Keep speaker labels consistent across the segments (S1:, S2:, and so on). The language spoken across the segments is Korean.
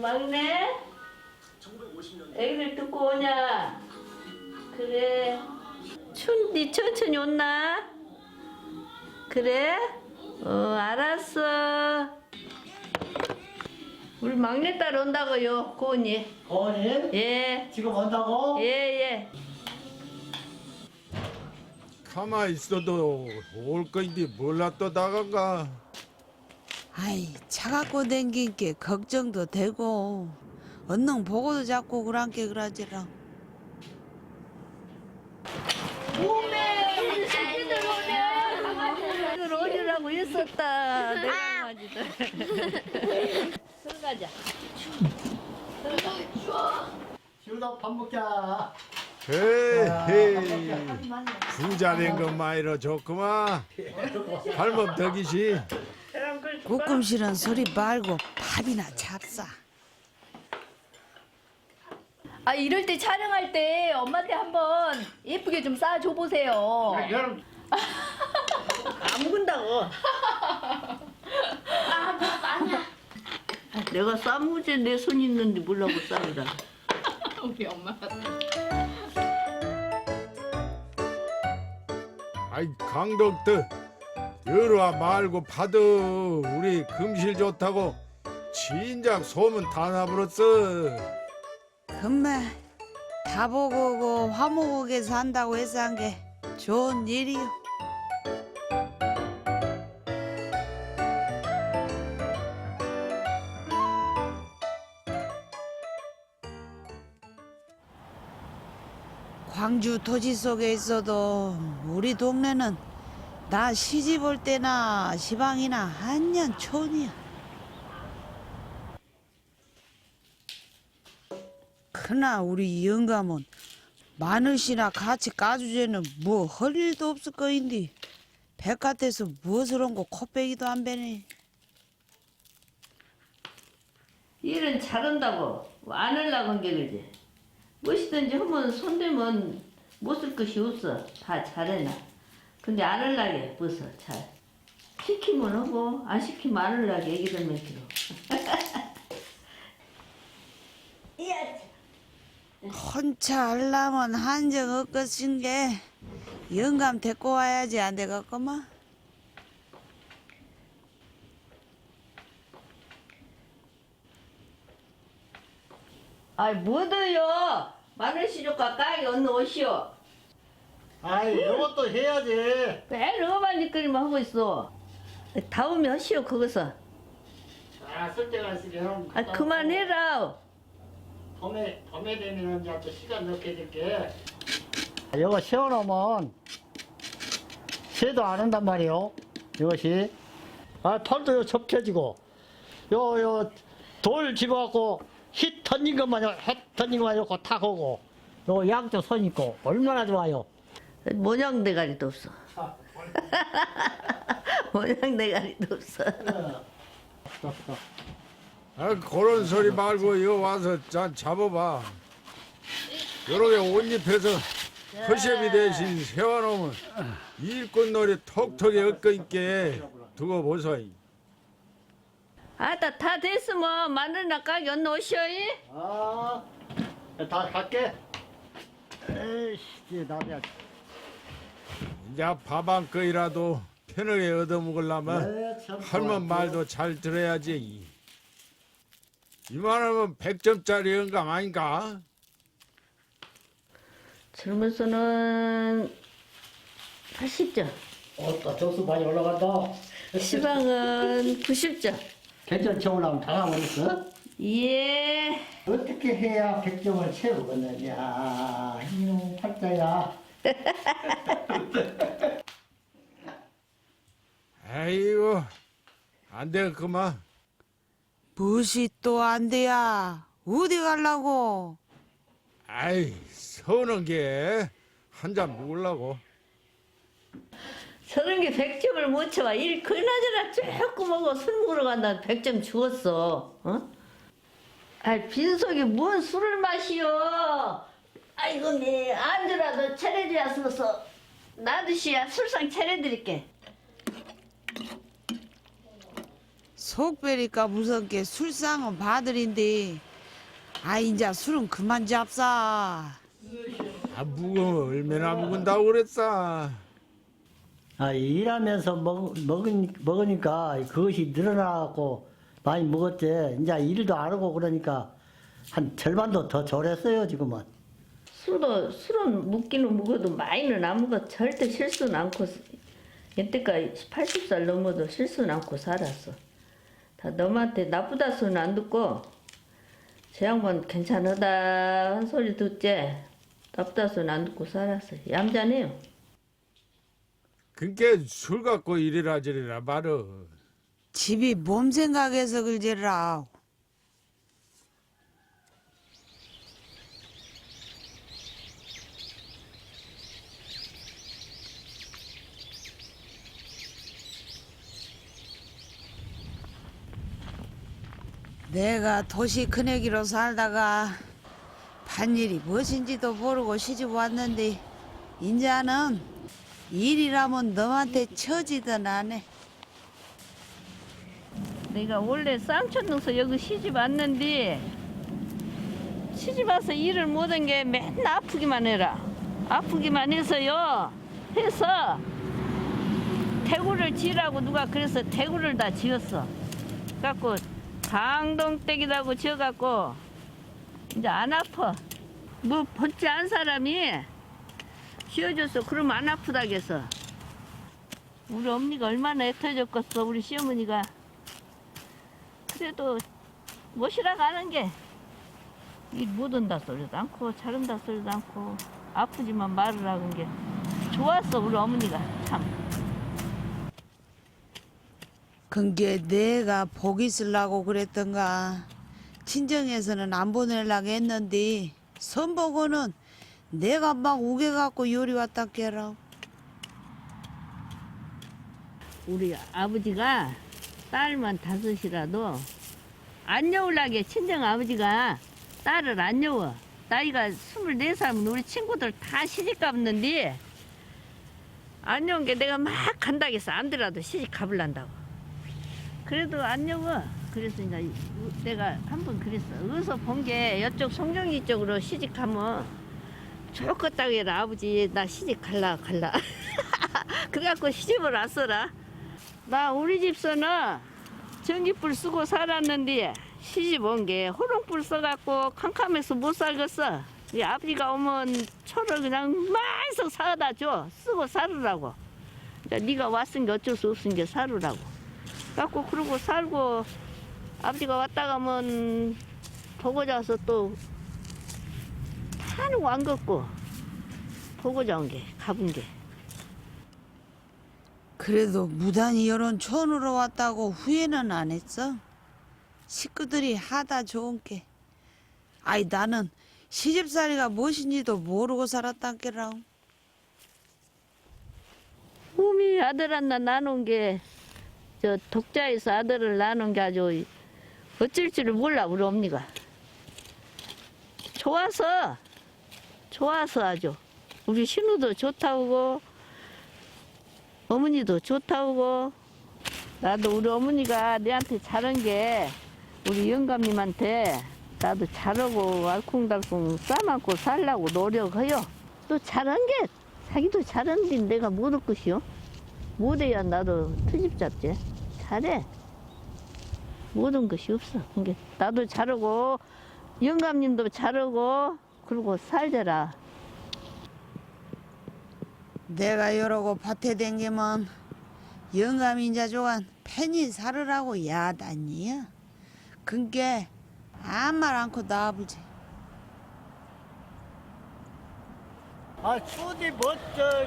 S1: 막내? 애기들 듣고 오냐? 그래. 춘디 천천히 온나? 그래? 알았어. 우리 막내딸 온다고요, 고은이.
S2: 고은이?
S1: 예.
S2: 지금 온다고?
S1: 예, 예.
S3: 가만히 있어도 올 거인데 몰라 또 나간가.
S4: 아이 차 갖고 댕긴 게 걱정도 되고 언능 보고도 자꾸 그란게 그러지라.
S1: 오메, 우리 새끼들 오냐? 강아지들 오리라고 있었다. 내 강아지들. 들어가자.
S2: 지우다 밥 먹자.
S3: 헤이 부자 된 것만 이러 좋구만. 할멈 덕이시.
S4: 꾹끔 싫은 소리 말고 밥이나 잡사.
S5: 아 이럴 때 촬영할 때 엄마한테 한번 예쁘게 좀 싸줘 보세요.
S2: 여름
S1: 안 묵은다고. 내가 싸무지 내 손 있는데 뭐라고 싸우라.
S5: 우리 엄마가.
S3: 아이 강덕들 여러와 말고 파도 우리 금실 좋다고 진작 소문 다 나불었어.
S4: 금매 다 보고 오고 화목하게 산다고 해서 한 게 좋은 일이요. 광주 토지 속에 있어도 우리 동네는 나 시집 올 때나 시방이나 한년 촌이야. 그나 우리 영감은 마늘씨나 같이 까주제는 뭐 할 일도 없을 거인데 백같에서 무엇을 온 거 코빼기도 안 배네.
S1: 일은 잘한다고 안 하려고 한 게 그지. 무엇이든지 하면 손대면 못 쓸 것이 없어. 다 잘해놔. 근데 안 하려게 벌써 잘. 시키면 하고 안 시키면 안 하려게 애기들 맺기로.
S4: 혼자 하려면 한정 없겠은 게 영감 데리고 와야지 안 되겠구만.
S1: 아이 뭐더요? 마늘 시족과 까기 얻는 옷이요.
S2: 아이 이것도 해야지.
S1: 왜 너만 니끌이만 하고 있어? 다음에 하시오 거기서.
S2: 쓸 때가 있으면
S1: 아 그만해라.
S2: 봄에 되면 이제 또 시간 넣게 될게. 이거 시원하면 새도 안 한단 말이요. 이것이 털도 접혀지고 요 돌 집어갖고 힛 던진 것만 이렇게 탁 하고 요 양쪽 선 있고 얼마나 좋아요.
S1: 모양 대가리도 없어. 모양 대가리도 없어.
S3: 아 그런 소리 말고 이거 와서 짠 잡아봐. 여러 개 옷 입혀서 허셉이 대신 세워놓으면 일꾼놀이 톡톡히 엇거있게 두고 보소.
S1: 아따 다 됐으면 마늘이나 까기 얻는 옷이요.
S2: 다 갈게. 에이씨 나야.
S3: 이제 밥 한 거이라도 편하게 얻어먹으려면 할멈 말도 잘 들어야지. 이만하면 100점짜리 영감 아닌가?
S1: 젊은서는 80점,
S2: 점수 많이 올라간다.
S1: 시방은 90점.
S2: 괜찮지 올라오면 다 가버렸어?
S1: 예.
S2: 어떻게 해야 100점을 채우겠느냐. 이놈 팔자야.
S3: 아이고 안 되겠구만.
S4: 무엇이 또 안 돼야 어디 갈라고.
S3: 아이 서운한 게 한 잔 먹으려고.
S1: 저런 게 100점을 못 쳐봐. 일 그나저나 조금 먹어 술 먹으러 간다 100점 주었어. 어? 아이 빈속에 뭔 술을 마시오. 아이고 네 안주라도 차려줘야서서 나드시야 술상 차려드릴게.
S4: 속 베리까 무섭게 술상은 바들인데 아 인자 술은 그만 잡사.
S3: 아 묵으면 얼마나 묵은다고 그랬어.
S2: 아, 일하면서 먹으니까 그것이 늘어나고 많이 먹었지. 이제 일도 안 하고 그러니까 한 절반도 더 졸았어요, 지금은.
S1: 술은 묵기는 묵어도 많이는 안 먹어. 절대 실수는 않고 여태까지 80살 넘어도 실수는 않고 살았어. 다 너한테 나쁘다 소리는 안 듣고 제 양반 괜찮으다 한 소리 듣지 나쁘다 소리는 안 듣고 살았어. 얌전해요.
S3: 그니까 술 갖고 이래라 저래라 말어.
S4: 집이 몸 생각해서 그러지라. 내가 도시 큰애기로 살다가 반일이 무엇인지도 모르고 시집 왔는데 인자는 일이라면 너한테 처지든 안 해.
S1: 내가 원래 쌍촌동서 여기 시집 왔는데 시집 와서 일을 못한 게 맨날 아프기만 해라. 아프기만 해서요. 해서 대구를 지으라고 누가 그래서 대구를 다 지었어. 갖고 강동댁이라고 지어갖고 이제 안 아파. 뭐 번째 한 사람이 지어줬어. 그러면 안 아프다겠어. 우리 어머니가 얼마나 애터졌겠어. 우리 시어머니가. 그래도 모시라 가는 게 일 못한다 소리도 않고 잘한다 소리도 않고 아프지만 말을 하는 게 좋았어. 우리 어머니가 참.
S4: 그게 내가 복 있으려고 그랬던가. 친정에서는 안 보내려고 했는데 선보고는 내가 막 우겨갖고 요리 왔다 깨라.
S1: 우리 아버지가 딸만 5이라도 안 여우려게 친정 아버지가 딸을 안 여워. 나이가 24살이면 우리 친구들 다 시집 갔는데 안 여운 게 내가 막 간다고 해서 안 들어도 시집 가불란다고. 그래도 안 여워. 그래서 이제 내가 한 번 그랬어. 어디서 본 게 이쪽 송정리 쪽으로 시집 가면 좋겠다고 해라. 아버지 나 시집 갈라. 그래갖고 시집을 왔어라. 나 우리 집서는 전기불 쓰고 살았는데 시집 온 게 호롱불 써갖고 캄캄해서 못 살겠어. 이 아버지가 오면 초를 그냥 말썩 사다 줘. 쓰고 살으라고. 그러니까 네가 왔으니까 어쩔 수 없으니까 살으라고. 갖고 그러고 살고 아버지가 왔다 가면 보고자 와서 또 타는 거 안 걷고 보고자 온 게 가본 게.
S4: 그래도 무단히 이런 촌으로 왔다고 후회는 안 했어? 식구들이 하다 좋은 게. 아이 나는 시집살이가 무엇인지도 모르고 살았단께라.
S1: 몸이 아들 하나 낳은 게 저 독자에서 아들을 낳은 게 아주 어쩔 줄을 몰라. 우리 어머니가 좋아서 아주 우리 신우도 좋다고 어머니도 좋다고. 나도 우리 어머니가 내한테 잘한 게 우리 영감님한테 나도 잘하고 알콩달콩 싸먹고 살라고 노력해요. 또 잘한 게 자기도 잘하는데 내가 못할 것이요. 못해야 나도 트집 잡지. 잘해. 모든 것이 없어. 그게 나도 잘하고 영감님도 잘하고 그러고 살더라.
S4: 내가 이러고 밭에 댕기면 영감이 인자 조간 편히 살으라고 야단이야. 그게 아무 말 않고 나와보지.
S2: 아, 추운데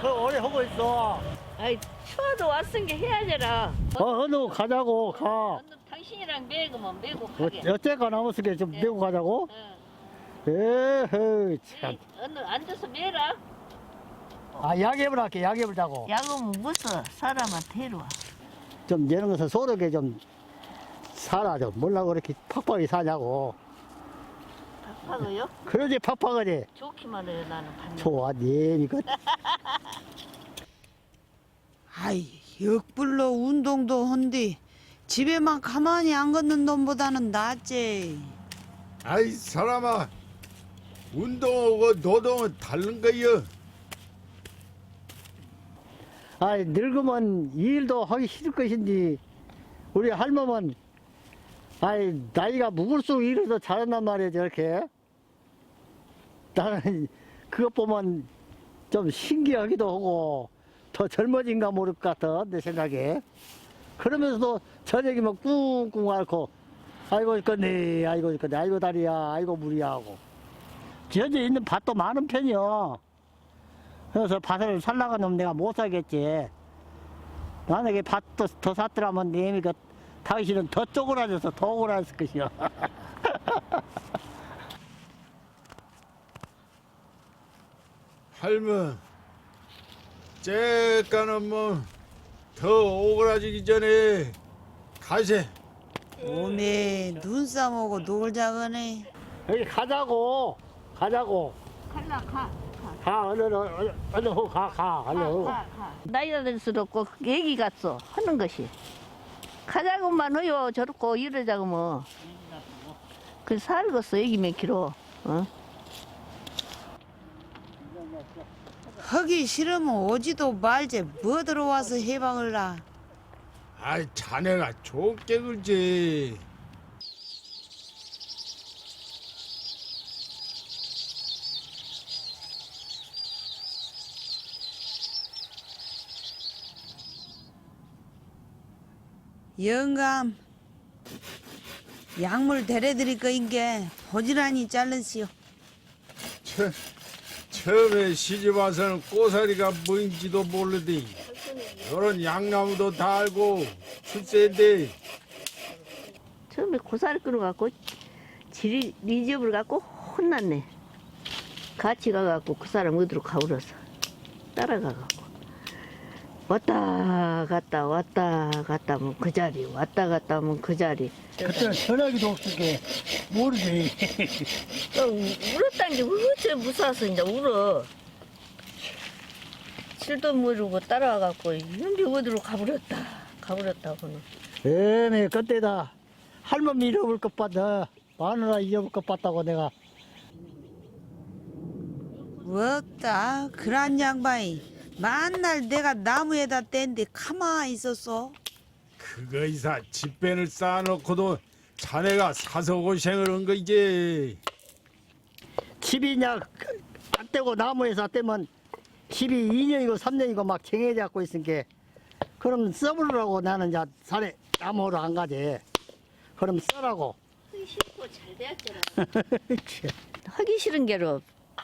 S2: 그 오래 하고 있어.
S1: 아이 추워도 왔은 게 해야지라.
S2: 어느 가자고, 가.
S1: 당신이랑 매고만 매고 가게.
S2: 어째가 남았으니까 좀 메고 가자고?
S1: 응.
S2: 에헤이, 참.
S1: 어느 앉아서 매라.
S2: 아, 약앱을 할게, 약앱을 자고.
S1: 야금은 무서 사람한테 데려와.
S2: 좀 내는 것은 소르게 좀 살아, 좀. 몰라, 그렇게 팍팍하게 사냐고.
S1: 팍팍해요?
S2: 그러지, 팍팍하지.
S1: 좋기만 해요 나는 반면.
S2: 좋아, 니니까.
S4: 아이 역불로 운동도 한디 집에만 가만히 안 걷는 놈보다는 낫지.
S3: 아이 사람아, 운동하고 노동은 다른 거여.
S2: 아이 늙으면 일도 하기 싫을 것인지 우리 할멈은 아이 나이가 먹을수록 일을 더 잘한단 말이야 저렇게. 나는 그것 보면 좀 신기하기도 하고 더 젊어진가 모를 것 같아 내 생각에. 그러면서도 저녁이면 꿍꿍 앓고 아이고 있겠네 아이고 있겠네 아이고 다리야 아이고 무리야 하고. 지어져 있는 밭도 많은 편이요. 그래서 밭을 살라고 하면 내가 못 사겠지. 만약에 밭도 더 샀더라면 내미 그 당신은 더 쪼그라져서 더 오그라졌을 것이요.
S3: 할머, 째까는 뭐 더 오그라지기 전에 가세.
S4: 오메 눈싸움 오고 놀자거네.
S2: 여기 가자고 가자고
S1: 갈라 가.
S2: 가 얼른 얼른 가.
S1: 나이가 들수록 꼭 얘기 같소 하는 것이. 가자고만 해요. 저렇고 이러자고 뭐. 그 살겠어 얘기면 길어. 어?
S4: 하기 싫으면 오지도 말지 뭐 들어와서 해방을 나.
S3: 아이 자네가 좋게 굴지.
S4: 영감 약물 데려드릴 거인 게 보지란히 자르시오.
S3: 처음에 시집 와서는 꼬사리가 뭔지도 모르더니 요런 양나무도 다 알고 출세인데
S1: 처음에 고사를 끊어갖고 지리 리접을 갖고 혼났네. 같이 가갖고 그 사람 어디로 가버려서 따라가갖고 왔다 갔다 하면 그 자리 왔다 갔다 하면 그 자리.
S2: 그때는 전화기도 없으니까 모르지.
S1: 울었다는 게 어째 무서워서 이제 울어. 실도 모르고 따라와갖고 연비 어디로 가버렸다고는.
S2: 에메 그때다 할머니 잃어볼 것 봤다. 마누라 잃어볼 것 봤다고 내가.
S4: 없다 그런 양반이 만날 내가 나무에다 뗀데 가만히 있었어.
S3: 그거 이사 집변을 쌓아놓고도 자네가 사서 고생을 한 거 이제.
S2: 집이냐 안 떼고 나무에서 떼면 집이 2년이고 3년이고 막 쟁여 잡고 있으니까 그럼 써보려고 나는 이제 산에 나무로 안 가지. 그럼 써라고.
S1: 하기 싫고 잘 되었잖아. 하기 싫은 게로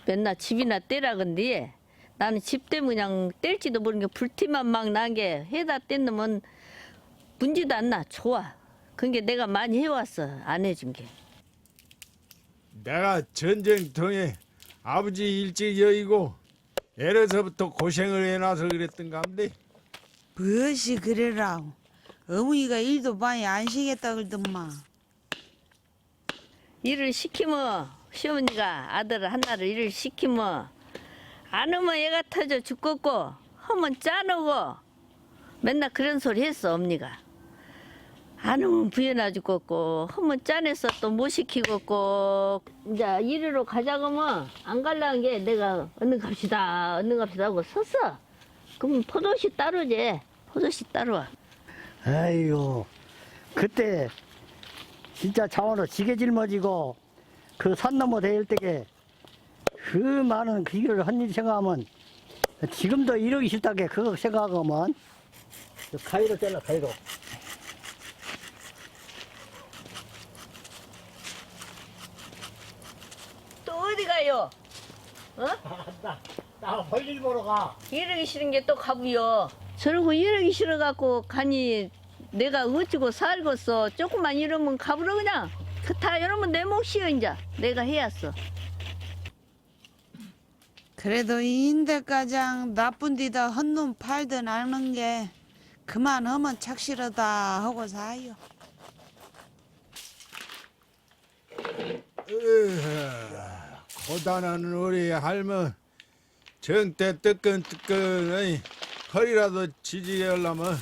S1: 맨날 집이나 떼라 건데 나는 집 때문에 그냥 뗄지도 모르는 게 불티만 막 나게 해다 뗐으면 문제도 안 나. 좋아. 그게 내가 많이 해왔어. 안 해준 게.
S3: 내가 전쟁통에 아버지 일찍 여의고 애래서부터 고생을 해놔서 그랬던가 한데
S4: 무엇이 그래라. 어머니가 일도 많이 안 쉬겠다 그러더만.
S1: 일을 시키면 시어머니가 아들 하나를 일을 시키면 안 하면 애가 터져 죽겠고 하면 짜놓고 맨날 그런 소리 했어 엄니가. 안 하면 부연아 죽겠고 하면 짜내서 또 못 시키겠고 이제 이리로 가자고 하면 안 갈라는 게 내가 얼른 갑시다 하고 섰어. 그럼 포도시 따로지. 포도시 따로와.
S2: 아이고 그때 진짜 차원으로 지게 짊어지고 그 산 넘어 대일 때게 그 많은 그 일을 한 일 생각하면 지금도 이러기 싫다게 그거 생각하면 가위로 잘라 가위로.
S1: 또 어디 가요? 어?
S2: 나 볼일 보러 가.
S1: 이러기 싫은 게 또 가부요. 저러고 이러기 싫어갖고 가니 내가 어찌고 살겠어. 조금만 이러면 가부러 그냥. 그 다 이러면 내 몫이여 이제. 내가 해야어.
S4: 그래도 인대가장 나쁜 데다 헛눈 팔든 않는 게 그만하면 착실하다 하고 사요.
S3: 고단한 우리 할머 정때 뜨끈뜨끈 허리라도 지지하려면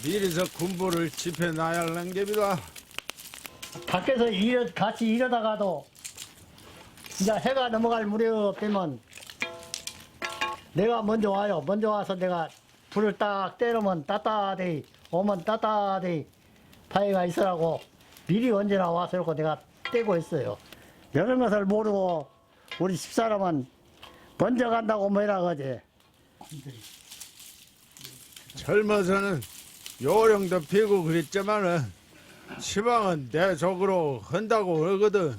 S3: 미리서 군부를 집해놔야 하는 게입니다.
S2: 밖에서 같이 일하다가도 이제 해가 넘어갈 무렵 되면 내가 먼저 와요. 먼저 와서 내가 불을 딱 때리면 따따하게 오면 따따하게 파이가 있으라고 미리 언제나 와서 이렇게 내가 떼고 있어요. 이런 것을 모르고 우리 집사람은 먼저 간다고 뭐라 그러지.
S3: 젊어서는 요령도 피고 그랬지만은 시방은 내 적으로 한다고 그러거든.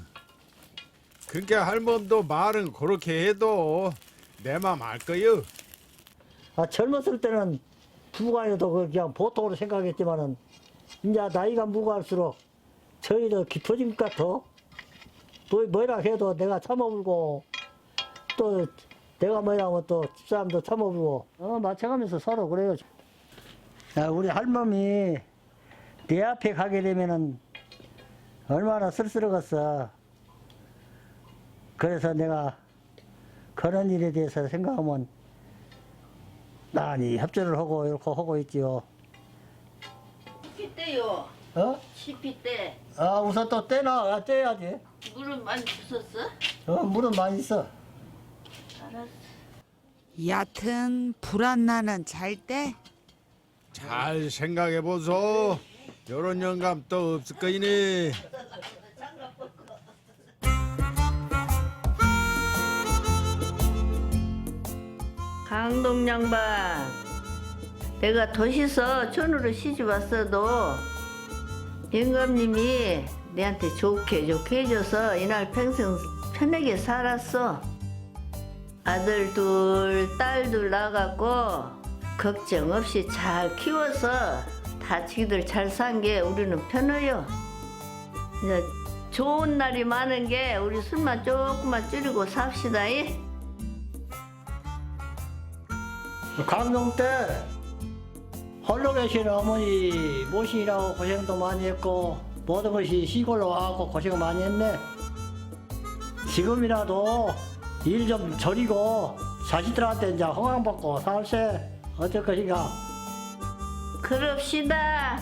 S3: 그러니까 할멈도 말은 그렇게 해도 내 맘 알 거요.
S2: 젊었을 때는 부부간에도 그냥 보통으로 생각했지만은 이제 나이가 무거울수록 저희도 깊어진 것 같아. 뭐라 해도 내가 참아불고 또 내가 뭐라 하면 또 집사람도 참아불고 맞춰가면서 서로 그래요. 우리 할머니 내 앞에 가게 되면은 얼마나 쓸쓸하겠어. 그래서 내가 그런 일에 대해서 생각하면 많이 협조를 하고 이렇게 하고 있지요.
S1: 피 때요.
S2: 어?
S1: 시피 때.
S2: 우선 또 떼야지.
S1: 물은 많이 주웠어?
S2: 물은 많이 있어.
S1: 알았어.
S4: 얕은 불안 나는 잘 때
S3: 잘 생각해 보소. 요런 영감 또 없을 거이네.
S1: 강동 양반, 내가 도시서 촌으로 시집 왔어도 영감님이 내한테 좋게 해줘서 이날 평생 편하게 살았어. 아들 둘, 딸 둘 낳아갖고 걱정 없이 잘 키워서 다치기들 잘 산 게 우리는 편해요. 이제 좋은 날이 많은 게 우리 술만 조금만 줄이고 삽시다.
S2: 강동 때 홀로 계신 어머니 모시느라고 고생도 많이 했고 모든 것이 시골로 와갖고 고생 많이 했네. 지금이라도 일 좀 저리고 자식들한테 이제 허강받고 살세. 어쩔 것인가.
S1: 그럽시다.